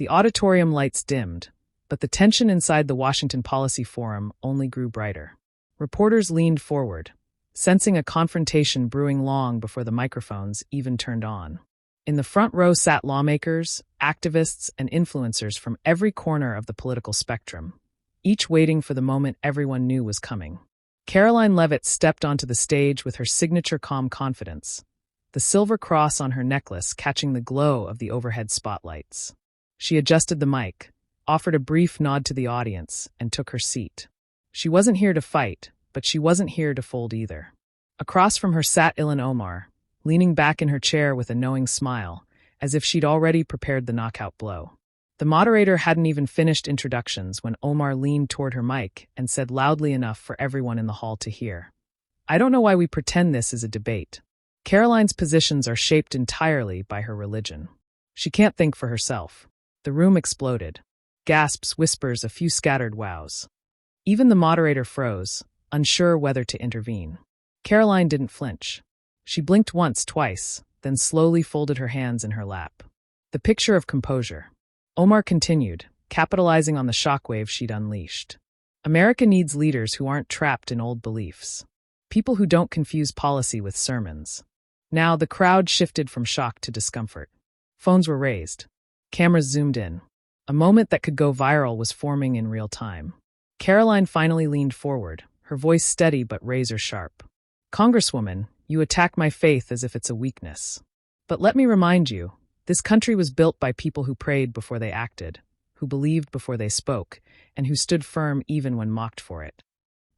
The auditorium lights dimmed, but the tension inside the Washington Policy Forum only grew brighter. Reporters leaned forward, sensing a confrontation brewing long before the microphones even turned on. In the front row sat lawmakers, activists, and influencers from every corner of the political spectrum, each waiting for the moment everyone knew was coming. Karoline Leavitt stepped onto the stage with her signature calm confidence, the silver cross on her necklace catching the glow of the overhead spotlights. She adjusted the mic, offered a brief nod to the audience, and took her seat. She wasn't here to fight, but she wasn't here to fold either. Across from her sat Ilhan Omar, leaning back in her chair with a knowing smile, as if she'd already prepared the knockout blow. The moderator hadn't even finished introductions when Omar leaned toward her mic and said loudly enough for everyone in the hall to hear, "I don't know why we pretend this is a debate. Karoline's positions are shaped entirely by her religion. She can't think for herself." The room exploded. Gasps, whispers, a few scattered wows. Even the moderator froze, unsure whether to intervene. Karoline didn't flinch. She blinked once, twice, then slowly folded her hands in her lap. The picture of composure. Omar continued, capitalizing on the shockwave she'd unleashed. America needs leaders who aren't trapped in old beliefs. People who don't confuse policy with sermons. Now the crowd shifted from shock to discomfort. Phones were raised. Cameras zoomed in. A moment that could go viral was forming in real time. Karoline finally leaned forward, her voice steady but razor-sharp. "Congresswoman, you attack my faith as if it's a weakness. But let me remind you, this country was built by people who prayed before they acted, who believed before they spoke, and who stood firm even when mocked for it."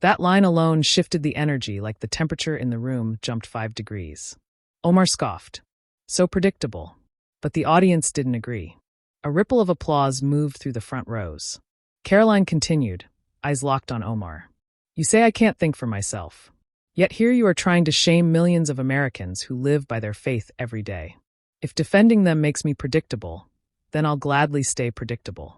That line alone shifted the energy like the temperature in the room jumped 5 degrees. Omar scoffed. So predictable. But the audience didn't agree. A ripple of applause moved through the front rows. Karoline continued, eyes locked on Omar. "You say I can't think for myself. Yet here you are trying to shame millions of Americans who live by their faith every day. If defending them makes me predictable, then I'll gladly stay predictable."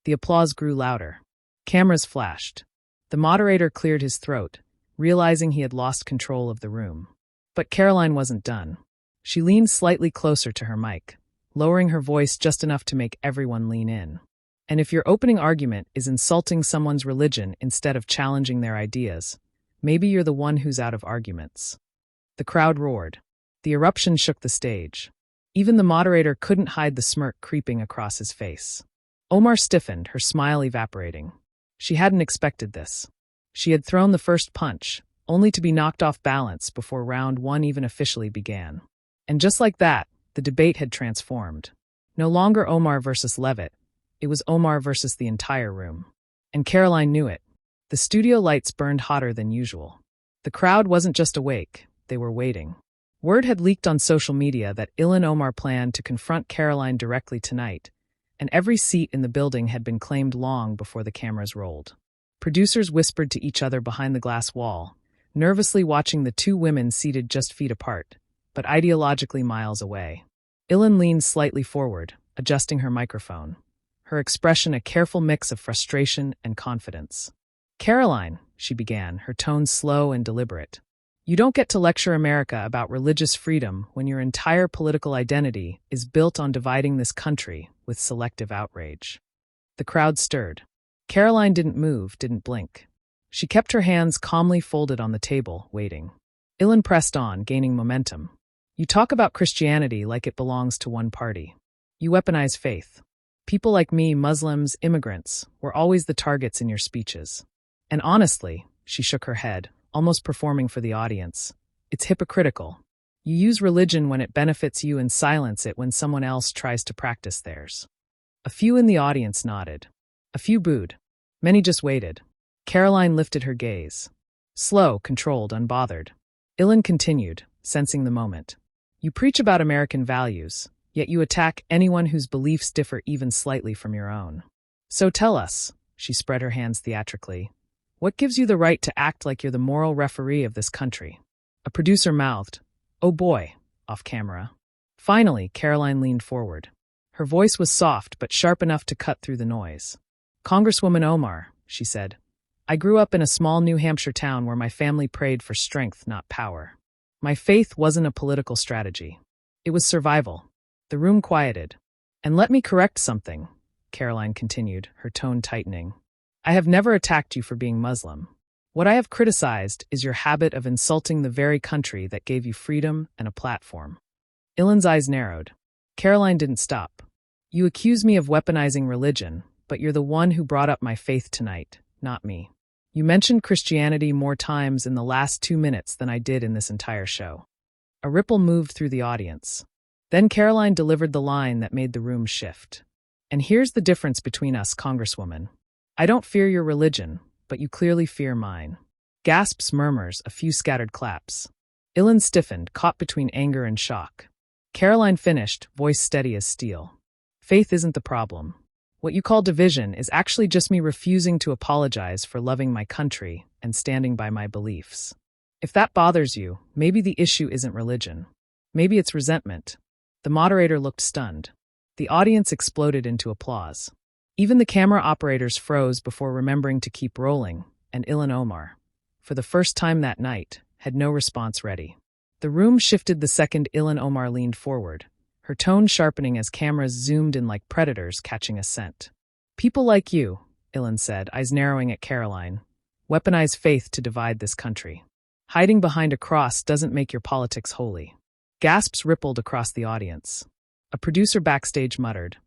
The applause grew louder. Cameras flashed. The moderator cleared his throat, realizing he had lost control of the room. But Karoline wasn't done. She leaned slightly closer to her mic, lowering her voice just enough to make everyone lean in. "And if your opening argument is insulting someone's religion instead of challenging their ideas, maybe you're the one who's out of arguments." The crowd roared. The eruption shook the stage. Even the moderator couldn't hide the smirk creeping across his face. Omar stiffened, her smile evaporating. She hadn't expected this. She had thrown the first punch, only to be knocked off balance before round one even officially began. And just like that, the debate had transformed. No longer Omar versus Leavitt. It was Omar versus the entire room. And Karoline knew it. The studio lights burned hotter than usual. The crowd wasn't just awake, they were waiting. Word had leaked on social media that Ilhan Omar planned to confront Karoline directly tonight, and every seat in the building had been claimed long before the cameras rolled. Producers whispered to each other behind the glass wall, nervously watching the two women seated just feet apart, but ideologically miles away. Ilhan leaned slightly forward, adjusting her microphone, her expression a careful mix of frustration and confidence. "Karoline," she began, her tone slow and deliberate, "you don't get to lecture America about religious freedom when your entire political identity is built on dividing this country with selective outrage." The crowd stirred. Karoline didn't move, didn't blink. She kept her hands calmly folded on the table, waiting. Ilhan pressed on, gaining momentum. "You talk about Christianity like it belongs to one party. You weaponize faith. People like me, Muslims, immigrants, were always the targets in your speeches. And honestly," she shook her head, almost performing for the audience, "it's hypocritical. You use religion when it benefits you and silence it when someone else tries to practice theirs." A few in the audience nodded. A few booed. Many just waited. Karoline lifted her gaze. Slow, controlled, unbothered. Ilhan continued, sensing the moment. "You preach about American values, yet you attack anyone whose beliefs differ even slightly from your own. So tell us," she spread her hands theatrically, "what gives you the right to act like you're the moral referee of this country?" A producer mouthed, "Oh boy," off camera. Finally, Karoline leaned forward. Her voice was soft but sharp enough to cut through the noise. "Congresswoman Omar," she said, "I grew up in a small New Hampshire town where my family prayed for strength, not power. My faith wasn't a political strategy. It was survival." The room quieted. "And let me correct something. Karoline continued, her tone tightening. I have never attacked you for being Muslim. What I have criticized is your habit of insulting the very country that gave you freedom and a platform. Ilhan's eyes narrowed. Karoline didn't stop. You accuse me of weaponizing religion, but you're the one who brought up my faith tonight, not me. You mentioned Christianity more times in the last 2 minutes than I did in this entire show. A ripple moved through the audience. Then Karoline delivered the line that made the room shift. And here's the difference between us, Congresswoman. I don't fear your religion, but you clearly fear mine. Gasps, murmurs, a few scattered claps. Ilhan stiffened, caught between anger and shock. Karoline finished, voice steady as steel. Faith isn't the problem. What you call division is actually just me refusing to apologize for loving my country and standing by my beliefs. If that bothers you, maybe the issue isn't religion. Maybe it's resentment. The moderator looked stunned. The audience exploded into applause. Even the camera operators froze before remembering to keep rolling, and Ilhan Omar, for the first time that night, had no response ready. The room shifted the second Ilhan Omar leaned forward, her tone sharpening as cameras zoomed in like predators catching a scent. People like you, Ilhan said, eyes narrowing at Karoline, weaponize faith to divide this country. Hiding behind a cross doesn't make your politics holy. Gasps rippled across the audience. A producer backstage muttered,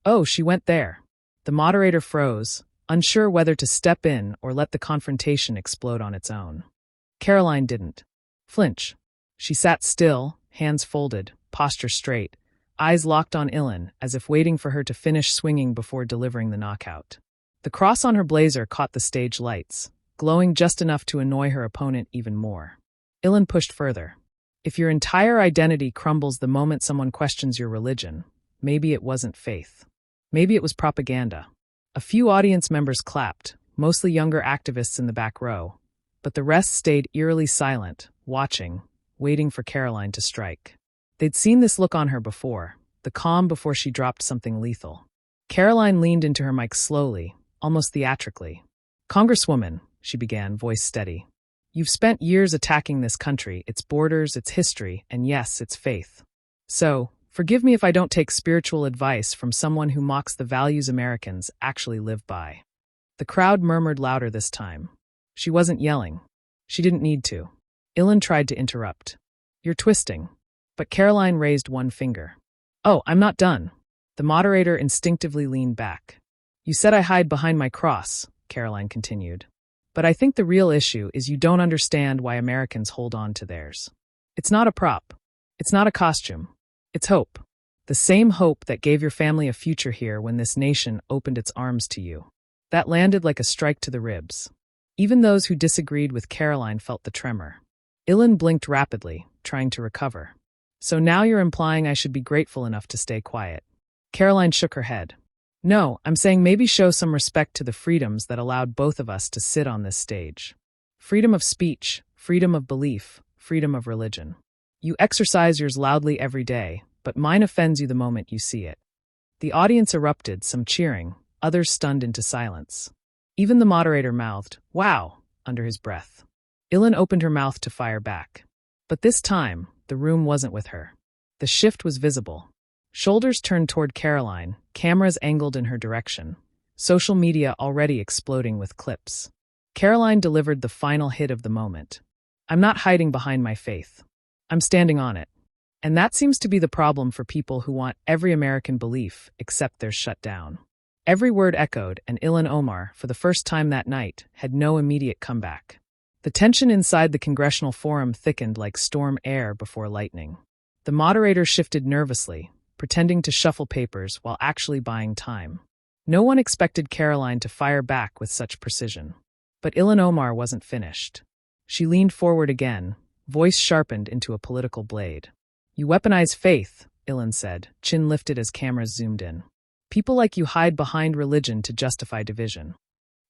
"Oh, she went there." The moderator froze, unsure whether to step in or let the confrontation explode on its own. Karoline didn't flinch. She sat still, hands folded, posture straight, eyes locked on Ilhan as if waiting for her to finish swinging before delivering the knockout. The cross on her blazer caught the stage lights, glowing just enough to annoy her opponent even more. Ilhan pushed further. If your entire identity crumbles the moment someone questions your religion, maybe it wasn't faith. Maybe it was propaganda. A few audience members clapped, mostly younger activists in the back row, but the rest stayed eerily silent, watching, waiting for Karoline to strike. They'd seen this look on her before, the calm before she dropped something lethal. Karoline leaned into her mic slowly, almost theatrically. "Congresswoman," she began, voice steady. "You've spent years attacking this country, its borders, its history, and yes, its faith. So, forgive me if I don't take spiritual advice from someone who mocks the values Americans actually live by." The crowd murmured louder this time. She wasn't yelling. She didn't need to. Ilhan tried to interrupt. "You're twisting." But Karoline raised one finger. "Oh, I'm not done." The moderator instinctively leaned back. "You said I hide behind my cross," Karoline continued. "But I think the real issue is you don't understand why Americans hold on to theirs. It's not a prop. It's not a costume. It's hope. The same hope that gave your family a future here when this nation opened its arms to you. That landed like a strike to the ribs." Even those who disagreed with Karoline felt the tremor. Ilhan blinked rapidly, trying to recover. "So now you're implying I should be grateful enough to stay quiet." Karoline shook her head. "No, I'm saying maybe show some respect to the freedoms that allowed both of us to sit on this stage. Freedom of speech, freedom of belief, freedom of religion. You exercise yours loudly every day, but mine offends you the moment you see it." The audience erupted, some cheering, others stunned into silence. Even the moderator mouthed, "Wow," under his breath. Ilhan opened her mouth to fire back. But this time, the room wasn't with her. The shift was visible. Shoulders turned toward Karoline, cameras angled in her direction, social media already exploding with clips. Karoline delivered the final hit of the moment. "I'm not hiding behind my faith. I'm standing on it." And that seems to be the problem for people who want every American belief except theirs shut down. Every word echoed, and Ilhan Omar, for the first time that night, had no immediate comeback. The tension inside the congressional forum thickened like storm air before lightning. The moderator shifted nervously, pretending to shuffle papers while actually buying time. No one expected Karoline to fire back with such precision. But Ilhan Omar wasn't finished. She leaned forward again, voice sharpened into a political blade. "You weaponize faith," Ilhan said, chin lifted as cameras zoomed in. "People like you hide behind religion to justify division."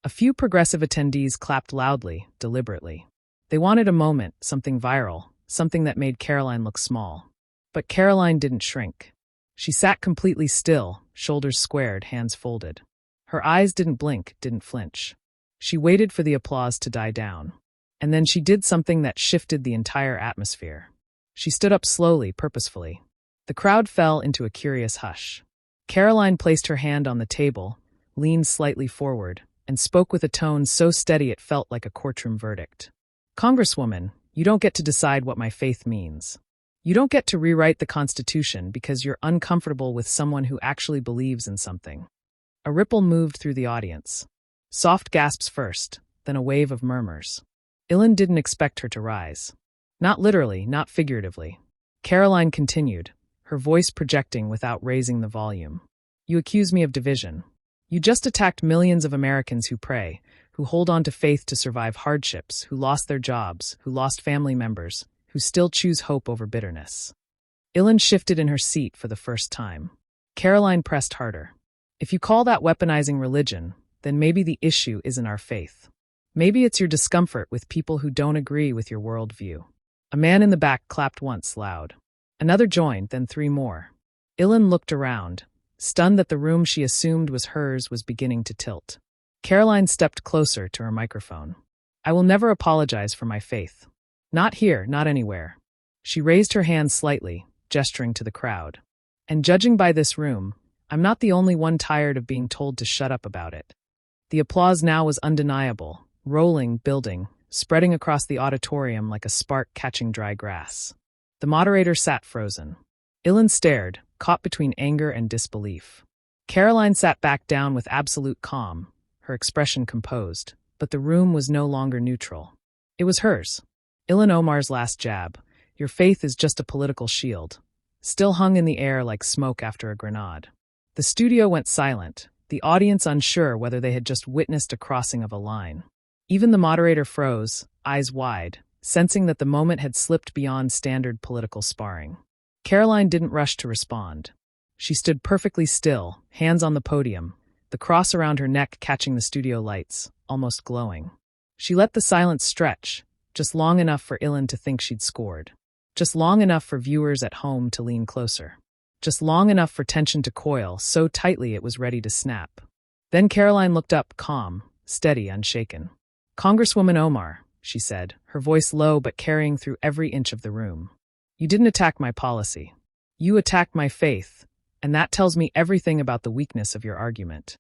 A few progressive attendees clapped loudly, deliberately. They wanted a moment, something viral, something that made Karoline look small. But Karoline didn't shrink. She sat completely still, shoulders squared, hands folded. Her eyes didn't blink, didn't flinch. She waited for the applause to die down. And then she did something that shifted the entire atmosphere. She stood up slowly, purposefully. The crowd fell into a curious hush. Karoline placed her hand on the table, leaned slightly forward, and spoke with a tone so steady it felt like a courtroom verdict. Congresswoman, you don't get to decide what my faith means. You don't get to rewrite the Constitution because you're uncomfortable with someone who actually believes in something. A ripple moved through the audience. Soft gasps first, then a wave of murmurs. Ilhan didn't expect her to rise. Not literally, not figuratively. Karoline continued, her voice projecting without raising the volume. You accuse me of division. You just attacked millions of Americans who pray, who hold on to faith to survive hardships, who lost their jobs, who lost family members, who still choose hope over bitterness. Ilhan shifted in her seat for the first time. Karoline pressed harder. If you call that weaponizing religion, then maybe the issue isn't our faith. Maybe it's your discomfort with people who don't agree with your worldview. A man in the back clapped once loud. Another joined, then 3 more. Ilhan looked around, stunned that the room she assumed was hers was beginning to tilt. Karoline stepped closer to her microphone. I will never apologize for my faith. Not here, not anywhere. She raised her hand slightly, gesturing to the crowd. And judging by this room, I'm not the only one tired of being told to shut up about it. The applause now was undeniable, rolling, building, spreading across the auditorium like a spark catching dry grass. The moderator sat frozen. Ilhan stared, caught between anger and disbelief. Karoline sat back down with absolute calm, her expression composed, but the room was no longer neutral. It was hers. Ilhan Omar's last jab, your faith is just a political shield, still hung in the air like smoke after a grenade. The studio went silent, the audience unsure whether they had just witnessed a crossing of a line. Even the moderator froze, eyes wide, sensing that the moment had slipped beyond standard political sparring. Karoline didn't rush to respond. She stood perfectly still, hands on the podium, the cross around her neck catching the studio lights, almost glowing. She let the silence stretch, just long enough for Ilhan to think she'd scored. Just long enough for viewers at home to lean closer. Just long enough for tension to coil so tightly it was ready to snap. Then Karoline looked up, calm, steady, unshaken. Congresswoman Omar, she said, her voice low but carrying through every inch of the room. You didn't attack my policy. You attacked my faith, and that tells me everything about the weakness of your argument.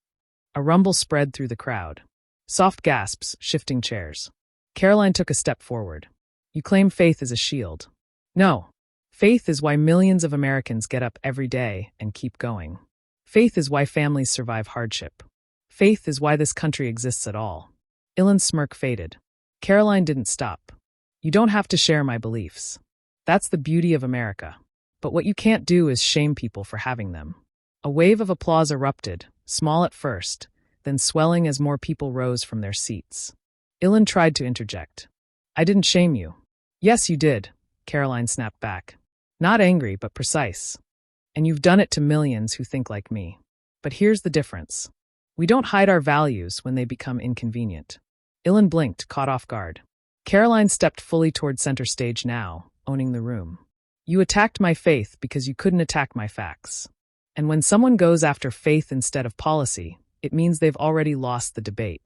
A rumble spread through the crowd. Soft gasps, shifting chairs. Karoline took a step forward. You claim faith is a shield. No. Faith is why millions of Americans get up every day and keep going. Faith is why families survive hardship. Faith is why this country exists at all. Ilhan's smirk faded. Karoline didn't stop. You don't have to share my beliefs. That's the beauty of America. But what you can't do is shame people for having them. A wave of applause erupted, small at first, then swelling as more people rose from their seats. Ilhan tried to interject. I didn't shame you. Yes, you did, Karoline snapped back. Not angry, but precise. And you've done it to millions who think like me. But here's the difference. We don't hide our values when they become inconvenient. Ilhan blinked, caught off guard. Karoline stepped fully toward center stage now, owning the room. You attacked my faith because you couldn't attack my facts. And when someone goes after faith instead of policy, it means they've already lost the debate.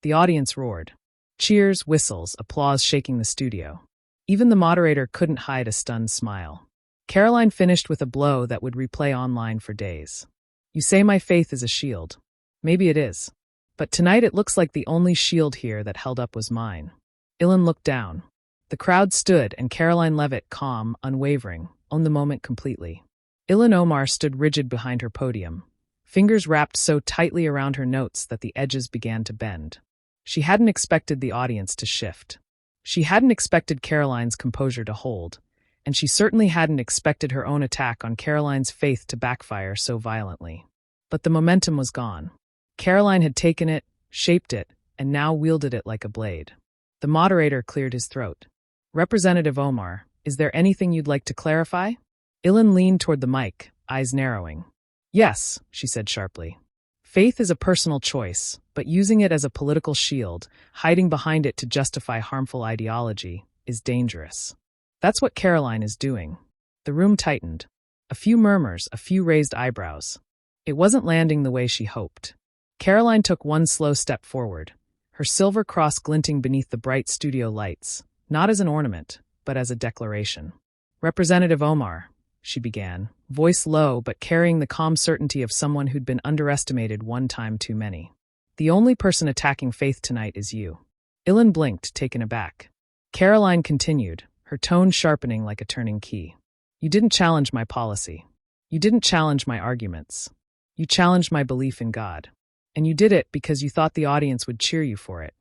The audience roared. Cheers, whistles, applause shaking the studio. Even the moderator couldn't hide a stunned smile. Karoline finished with a blow that would replay online for days. You say my faith is a shield. Maybe it is. But tonight it looks like the only shield here that held up was mine. Ilhan looked down. The crowd stood and Karoline Leavitt, calm, unwavering, owned the moment completely. Ilhan Omar stood rigid behind her podium, fingers wrapped so tightly around her notes that the edges began to bend. She hadn't expected the audience to shift. She hadn't expected Karoline's composure to hold, and she certainly hadn't expected her own attack on Karoline's faith to backfire so violently. But the momentum was gone. Karoline had taken it, shaped it, and now wielded it like a blade. The moderator cleared his throat. Representative Omar, is there anything you'd like to clarify? Ilhan leaned toward the mic, eyes narrowing. Yes, she said sharply. Faith is a personal choice, but using it as a political shield, hiding behind it to justify harmful ideology, is dangerous. That's what Karoline is doing. The room tightened. A few murmurs, a few raised eyebrows. It wasn't landing the way she hoped. Karoline took one slow step forward, her silver cross glinting beneath the bright studio lights, not as an ornament, but as a declaration. Representative Omar, she began, voice low but carrying the calm certainty of someone who'd been underestimated one time too many. The only person attacking faith tonight is you. Ilhan blinked, taken aback. Karoline continued, her tone sharpening like a turning key. You didn't challenge my policy. You didn't challenge my arguments. You challenged my belief in God. And you did it because you thought the audience would cheer you for it.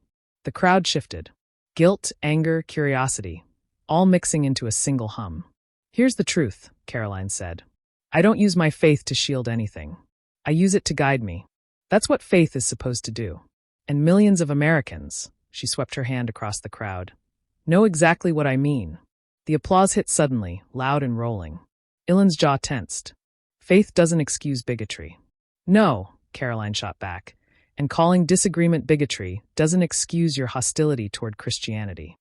The crowd shifted. Guilt, anger, curiosity, all mixing into a single hum. Here's the truth, Karoline said. I don't use my faith to shield anything. I use it to guide me. That's what faith is supposed to do. And millions of Americans, she swept her hand across the crowd, know exactly what I mean. The applause hit suddenly, loud and rolling. Ilhan's jaw tensed. Faith doesn't excuse bigotry. No, Karoline shot back, and calling disagreement bigotry doesn't excuse your hostility toward Christianity.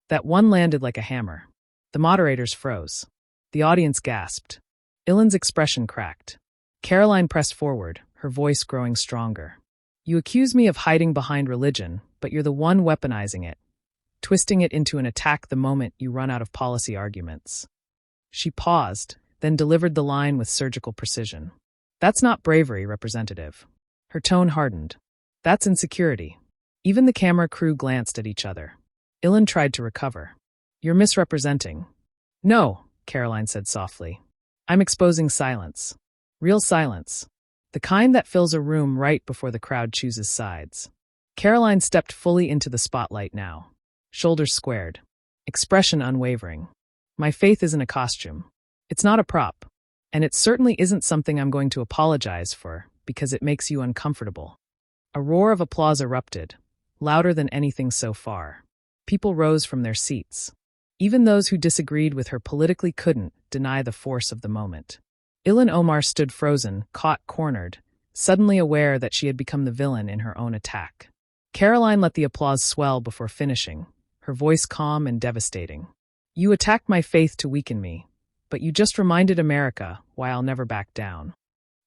That one landed like a hammer. The moderators froze. The audience gasped. Ilhan's expression cracked. Karoline pressed forward, her voice growing stronger. You accuse me of hiding behind religion, but you're the one weaponizing it, twisting it into an attack the moment you run out of policy arguments. She paused, then delivered the line with surgical precision. That's not bravery, Representative. Her tone hardened. That's insecurity. Even the camera crew glanced at each other. Ilhan tried to recover. You're misrepresenting. No, Karoline said softly. I'm exposing silence. Real silence. The kind that fills a room right before the crowd chooses sides. Karoline stepped fully into the spotlight now. Shoulders squared. Expression unwavering. My faith isn't a costume. It's not a prop. And it certainly isn't something I'm going to apologize for because it makes you uncomfortable. A roar of applause erupted, louder than anything so far. People rose from their seats. Even those who disagreed with her politically couldn't deny the force of the moment. Ilhan Omar stood frozen, caught cornered, suddenly aware that she had become the villain in her own attack. Karoline let the applause swell before finishing, her voice calm and devastating. You attacked my faith to weaken me, but you just reminded America why I'll never back down.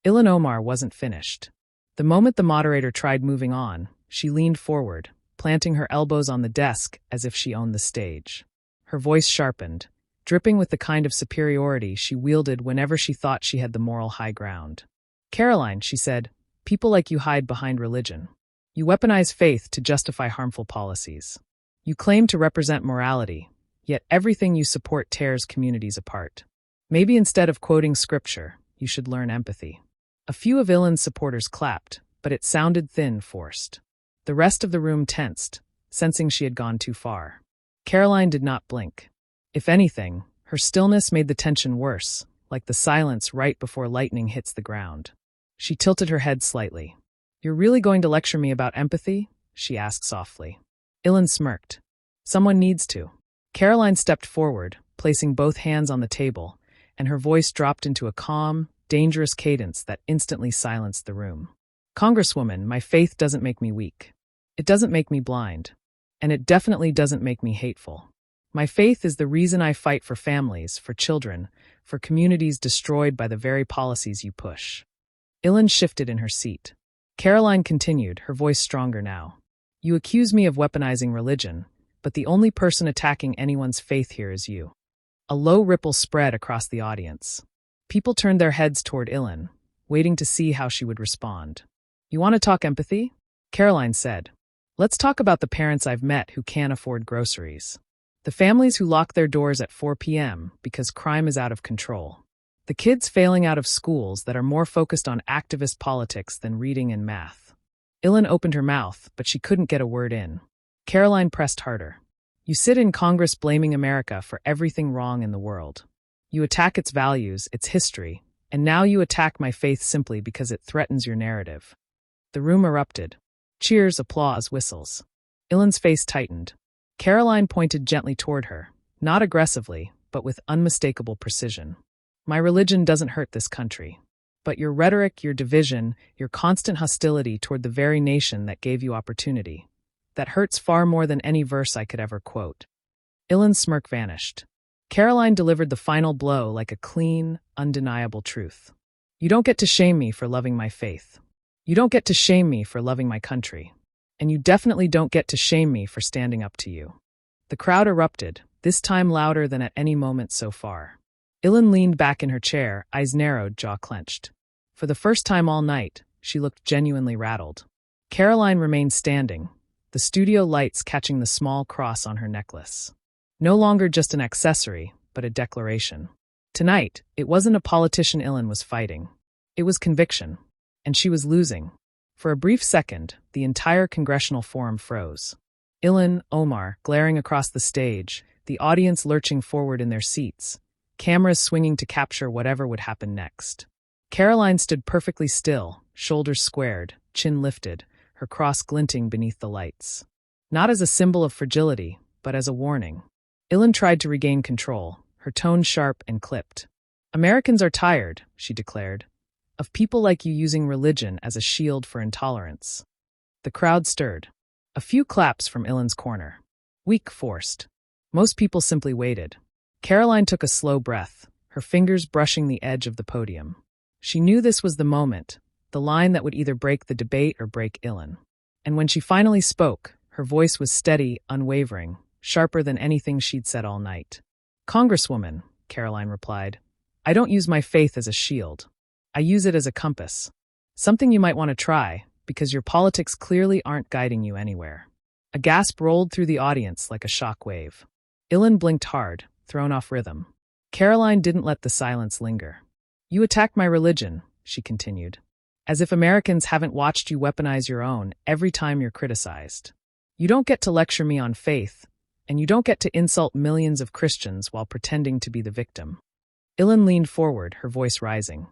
Ilhan Omar wasn't finished. The moment the moderator tried moving on, she leaned forward, planting her elbows on the desk as if she owned the stage. Her voice sharpened, dripping with the kind of superiority she wielded whenever she thought she had the moral high ground. Karoline, she said, people like you hide behind religion. You weaponize faith to justify harmful policies. You claim to represent morality, yet everything you support tears communities apart. Maybe instead of quoting scripture, you should learn empathy. A few of Ilhan's supporters clapped, but it sounded thin, forced. The rest of the room tensed, sensing she had gone too far. Karoline did not blink. If anything, her stillness made the tension worse, like the silence right before lightning hits the ground. She tilted her head slightly. You're really going to lecture me about empathy? She asked softly. Ilhan smirked. Someone needs to. Karoline stepped forward, placing both hands on the table, and her voice dropped into a calm, dangerous cadence that instantly silenced the room. Congresswoman, my faith doesn't make me weak. It doesn't make me blind. And it definitely doesn't make me hateful. My faith is the reason I fight for families, for children, for communities destroyed by the very policies you push. Ilhan shifted in her seat. Karoline continued, her voice stronger now. You accuse me of weaponizing religion, but the only person attacking anyone's faith here is you. A low ripple spread across the audience. People turned their heads toward Ilhan, waiting to see how she would respond. You want to talk empathy? Karoline said. Let's talk about the parents I've met who can't afford groceries. The families who lock their doors at 4 p.m. because crime is out of control. The kids failing out of schools that are more focused on activist politics than reading and math. Ilhan opened her mouth, but she couldn't get a word in. Karoline pressed harder. You sit in Congress blaming America for everything wrong in the world. You attack its values, its history, and now you attack my faith simply because it threatens your narrative. The room erupted. Cheers, applause, whistles. Ilhan's face tightened. Karoline pointed gently toward her, not aggressively, but with unmistakable precision. My religion doesn't hurt this country. But your rhetoric, your division, your constant hostility toward the very nation that gave you opportunity. That hurts far more than any verse I could ever quote. Ilhan's smirk vanished. Karoline delivered the final blow like a clean, undeniable truth. You don't get to shame me for loving my faith. You don't get to shame me for loving my country. And you definitely don't get to shame me for standing up to you. The crowd erupted, this time louder than at any moment so far. Ilhan leaned back in her chair, eyes narrowed, jaw clenched. For the first time all night, she looked genuinely rattled. Karoline remained standing, the studio lights catching the small cross on her necklace. No longer just an accessory, but a declaration. Tonight, it wasn't a politician Ilhan was fighting. It was conviction. And she was losing. For a brief second, the entire congressional forum froze. Ilhan Omar glaring across the stage, the audience lurching forward in their seats, cameras swinging to capture whatever would happen next. Karoline stood perfectly still, shoulders squared, chin lifted, her cross glinting beneath the lights. Not as a symbol of fragility, but as a warning. Ilhan tried to regain control, her tone sharp and clipped. Americans are tired, she declared, of people like you using religion as a shield for intolerance. The crowd stirred. A few claps from Ilhan's corner. Weak, forced. Most people simply waited. Karoline took a slow breath, her fingers brushing the edge of the podium. She knew this was the moment, the line that would either break the debate or break Ilhan. And when she finally spoke, her voice was steady, unwavering, sharper than anything she'd said all night. "Congresswoman," Karoline replied, "I don't use my faith as a shield. I use it as a compass. Something you might want to try, because your politics clearly aren't guiding you anywhere." A gasp rolled through the audience like a shock wave. Ilhan blinked hard, thrown off rhythm. Karoline didn't let the silence linger. "You attack my religion," she continued, "as if Americans haven't watched you weaponize your own every time you're criticized. You don't get to lecture me on faith, and you don't get to insult millions of Christians while pretending to be the victim." Ilhan leaned forward, her voice rising.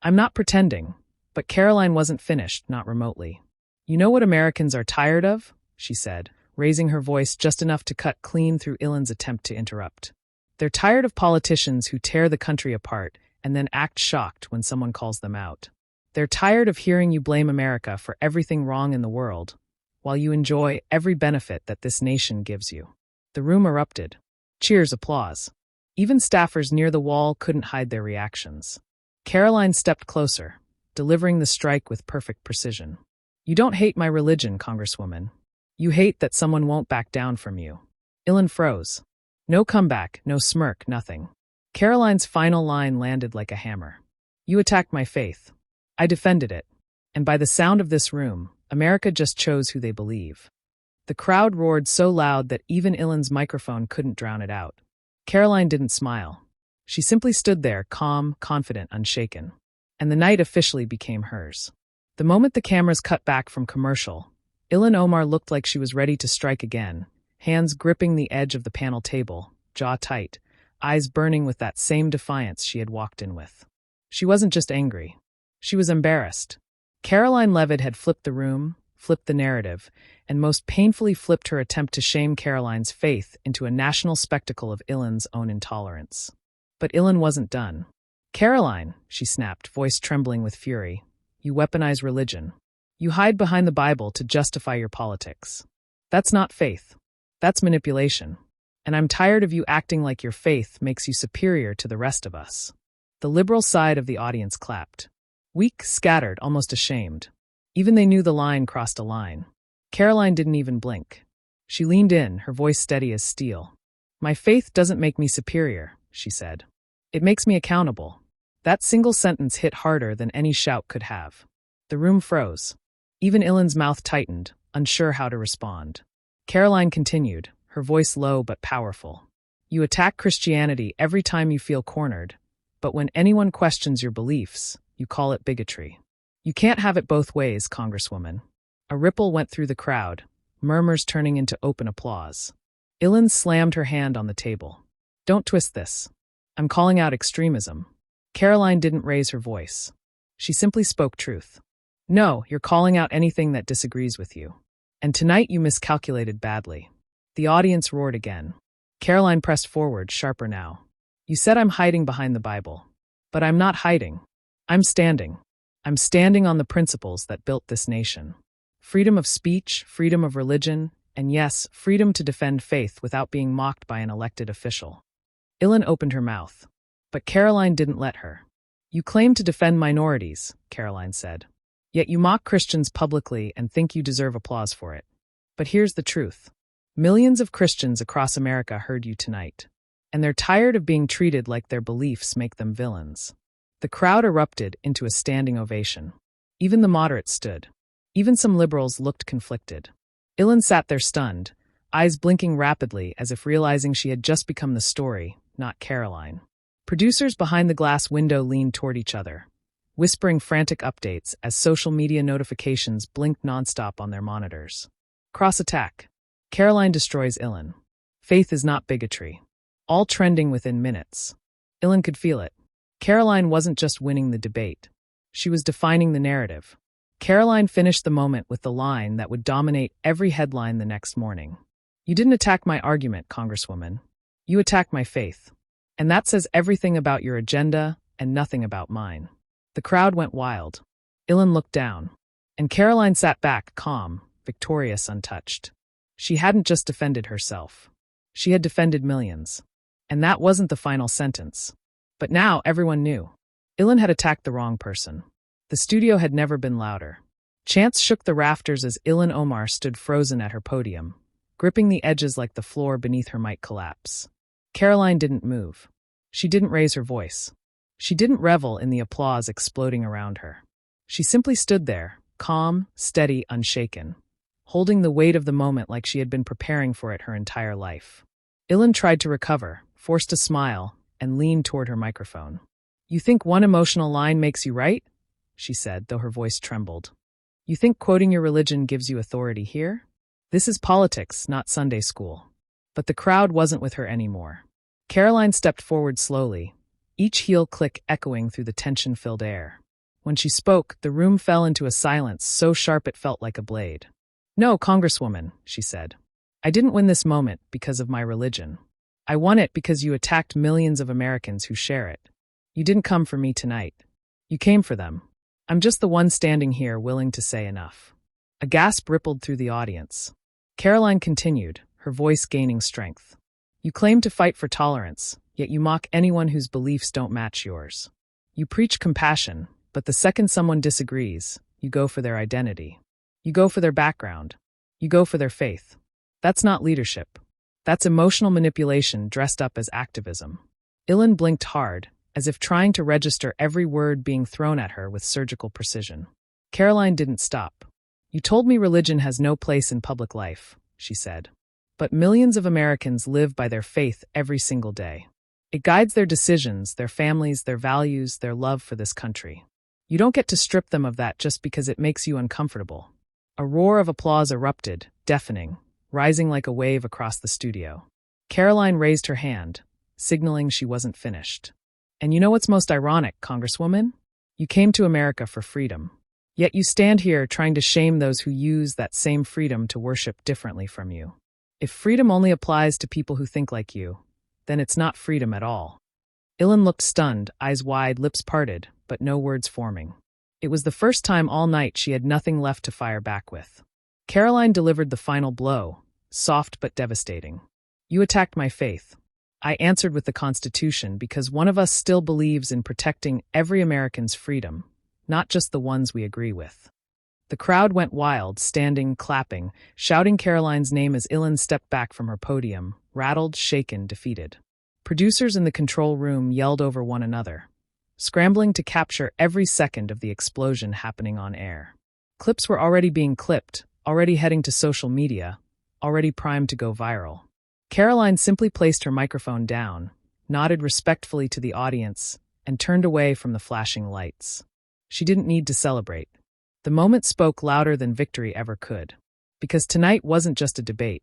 "I'm not pretending." But Karoline wasn't finished, not remotely. "You know what Americans are tired of?" she said, raising her voice just enough to cut clean through Ilhan's attempt to interrupt. "They're tired of politicians who tear the country apart and then act shocked when someone calls them out. They're tired of hearing you blame America for everything wrong in the world, while you enjoy every benefit that this nation gives you." The room erupted. Cheers, applause. Even staffers near the wall couldn't hide their reactions. Karoline stepped closer, delivering the strike with perfect precision. "You don't hate my religion, Congresswoman. You hate that someone won't back down from you." Ilhan froze. No comeback, no smirk, nothing. Karoline's final line landed like a hammer. "You attacked my faith. I defended it. And by the sound of this room, America just chose who they believe." The crowd roared so loud that even Ilhan's microphone couldn't drown it out. Karoline didn't smile. She simply stood there, calm, confident, unshaken. And the night officially became hers. The moment the cameras cut back from commercial, Ilhan Omar looked like she was ready to strike again, hands gripping the edge of the panel table, jaw tight, eyes burning with that same defiance she had walked in with. She wasn't just angry. She was embarrassed. Karoline Levitt had flipped the room, flipped the narrative, and most painfully flipped her attempt to shame Karoline's faith into a national spectacle of Ilhan's own intolerance. But Ilhan wasn't done. "Karoline," she snapped, voice trembling with fury, "you weaponize religion. You hide behind the Bible to justify your politics. That's not faith. That's manipulation. And I'm tired of you acting like your faith makes you superior to the rest of us." The liberal side of the audience clapped. Weak, scattered, almost ashamed. Even they knew the line crossed a line. Karoline didn't even blink. She leaned in, her voice steady as steel. "My faith doesn't make me superior," she said. "It makes me accountable." That single sentence hit harder than any shout could have. The room froze. Even Ilhan's mouth tightened, unsure how to respond. Karoline continued, her voice low but powerful. "You attack Christianity every time you feel cornered, but when anyone questions your beliefs, you call it bigotry. You can't have it both ways, Congresswoman." A ripple went through the crowd, murmurs turning into open applause. Ilhan slammed her hand on the table. "Don't twist this. I'm calling out extremism." Karoline didn't raise her voice. She simply spoke truth. "No, you're calling out anything that disagrees with you. And tonight you miscalculated badly." The audience roared again. Karoline pressed forward, sharper now. "You said I'm hiding behind the Bible. But I'm not hiding. I'm standing. I'm standing on the principles that built this nation. Freedom of speech, freedom of religion, and yes, freedom to defend faith without being mocked by an elected official." Ilhan opened her mouth. But Karoline didn't let her. "You claim to defend minorities," Karoline said. "Yet you mock Christians publicly and think you deserve applause for it. But here's the truth. Millions of Christians across America heard you tonight. and they're tired of being treated like their beliefs make them villains. The crowd erupted into a standing ovation. Even the moderates stood. Even some liberals looked conflicted. Ilhan sat there stunned, eyes blinking rapidly as if realizing she had just become the story, not Karoline. Producers behind the glass window leaned toward each other, whispering frantic updates as social media notifications blinked nonstop on their monitors. Cross-attack. Karoline destroys Ilhan. Faith is not bigotry. All trending within minutes. Ilhan could feel it. Karoline wasn't just winning the debate. She was defining the narrative. Karoline finished the moment with the line that would dominate every headline the next morning. "You didn't attack my argument, Congresswoman. You attacked my faith. And that says everything about your agenda and nothing about mine." The crowd went wild. Ilhan looked down. And Karoline sat back, calm, victorious, untouched. She hadn't just defended herself. She had defended millions. And that wasn't the final sentence. But now everyone knew. Ilhan had attacked the wrong person. The studio had never been louder. Chants shook the rafters as Ilhan Omar stood frozen at her podium, gripping the edges like the floor beneath her might collapse. Karoline didn't move. She didn't raise her voice. She didn't revel in the applause exploding around her. She simply stood there, calm, steady, unshaken, holding the weight of the moment like she had been preparing for it her entire life. Ilhan tried to recover, forced a smile, and leaned toward her microphone. "You think one emotional line makes you right?" she said, though her voice trembled. "You think quoting your religion gives you authority here? This is politics, not Sunday school." But the crowd wasn't with her anymore. Karoline stepped forward slowly, each heel click echoing through the tension-filled air. When she spoke, the room fell into a silence so sharp it felt like a blade. "No, Congresswoman," she said. "I didn't win this moment because of my religion. I won it because you attacked millions of Americans who share it. You didn't come for me tonight. You came for them. I'm just the one standing here willing to say enough." A gasp rippled through the audience. Karoline continued, her voice gaining strength. "You claim to fight for tolerance, yet you mock anyone whose beliefs don't match yours. You preach compassion, but the second someone disagrees, you go for their identity. You go for their background. You go for their faith. That's not leadership. That's emotional manipulation dressed up as activism." Ilhan blinked hard, as if trying to register every word being thrown at her with surgical precision. Karoline didn't stop. "You told me religion has no place in public life," she said. "But millions of Americans live by their faith every single day. It guides their decisions, their families, their values, their love for this country. You don't get to strip them of that just because it makes you uncomfortable." A roar of applause erupted, deafening, rising like a wave across the studio. Karoline raised her hand, signaling she wasn't finished. "And you know what's most ironic, Congresswoman? You came to America for freedom. Yet you stand here trying to shame those who use that same freedom to worship differently from you. If freedom only applies to people who think like you, then it's not freedom at all." Ilhan looked stunned, eyes wide, lips parted, but no words forming. It was the first time all night she had nothing left to fire back with. Karoline delivered the final blow, soft but devastating. "You attacked my faith. I answered with the Constitution because one of us still believes in protecting every American's freedom, not just the ones we agree with." The crowd went wild, standing, clapping, shouting Karoline's name as Ilhan stepped back from her podium, rattled, shaken, defeated. Producers in the control room yelled over one another, scrambling to capture every second of the explosion happening on air. Clips were already being clipped, already heading to social media, already primed to go viral. Karoline simply placed her microphone down, nodded respectfully to the audience, and turned away from the flashing lights. She didn't need to celebrate. The moment spoke louder than victory ever could. Because tonight wasn't just a debate.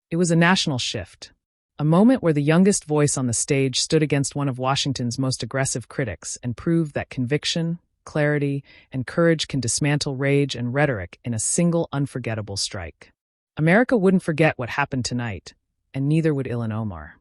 It was a national shift. A moment where the youngest voice on the stage stood against one of Washington's most aggressive critics and proved that conviction, clarity, and courage can dismantle rage and rhetoric in a single unforgettable strike. America wouldn't forget what happened tonight, and neither would Ilhan Omar.